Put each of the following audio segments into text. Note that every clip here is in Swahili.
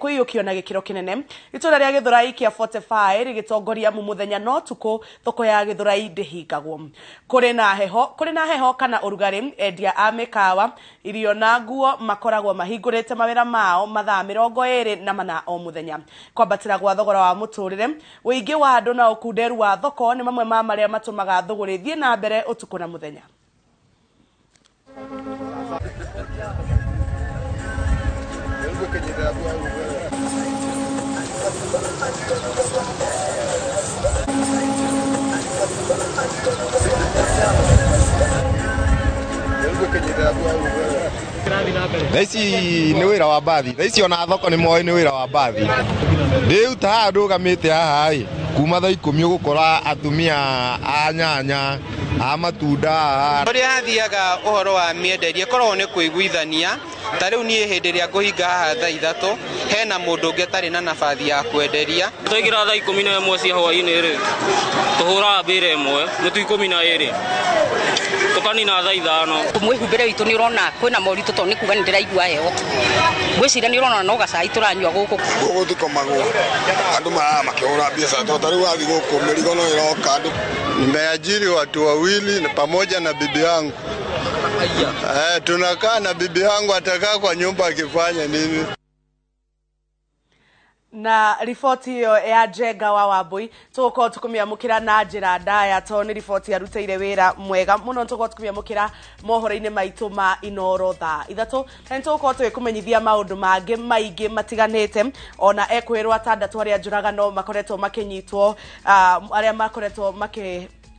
kwiyukio na gikiro kinene itura ria Githurai kia 45 rigitongoria mu muthenya no tuko thoko ya Githurai ndihingagwo kuri na heho kana urugari endia a mikawa irio na nguo makoragwo mahingurite mawira mao mathaa 24 o muthenya kwambatira gwa thogora wa muturire wingi wa andu na ukunderu wa thoko ni mamwe ma maria matumaga thogora ithie na mbere utuku na muthenya. Thaici nĩ wĩra wa mbathi, thaici ona thoko nĩ moĩ nĩ wĩra wa mbathi. Rĩu ta haha ndũgamĩte haha ĩ kuma thaa 10 ũgũkora atumia a nyanya a matunda. Ũrĩa hathiaga ũhoro wa mĩenderie korwo nĩ kũiguithania ta rĩu niĩ hĩndĩ ĩrĩa ngũhinga haha thaa 3 hena mũndũ ũngĩ atarĩ na nabathi ya kwenderia. Twaingĩra thaa 11 cia hwaĩ-inĩ rĩ tũhũraga mbĩra ĩmwe nĩ 12 tukanina thaa 5. Mwĩhumbĩre witũ nĩ ũrona kwĩna moritũ tondũ nĩ kuga nĩ ndĩraigua heho. Ngwĩciria nĩ ũrona no gacai tũranyua gũkũ. Gũkũ tikomagwo andũ makĩhũra biacara tondũ rĩu wathiĩ gũkũ mĩrigo no ĩroka andũ. Nimeajiri watu wawili pamoja na bibi yangu. Tunakaa na bibi yangu atakaa kwa nyumba akifanya nini. Na ripoti hiyo ya Njenga wa Wambui tuko tukumiamukira na njira ndaya to ni ripoti yaruteire wira mwega muno tuko tukumiamukira mohoro-ini maitu ma Inoro thaa 3 na tuko twikumenyithia maundu mangi maingi matiganite ona ekwirwa atandatu aria njuragano makoretwo makinyitwo aria makoretwo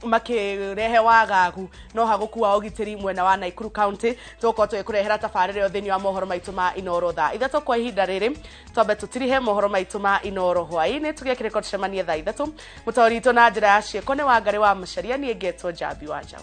makirehe wagagu no hagukua ugitiri mwena wa Naikuru County tuko twikurehera tabarire thini wa mohoro maitu ma Inoro thaa 3 kwa ihinda riri twambe tutirihe mohoro maitu ma Inoro hwaini tugekireko tucemanie thaa 3 mutaurito na njira ya cieko ni Wangari wa Macharia ni ngetwo Njambi wa Njau.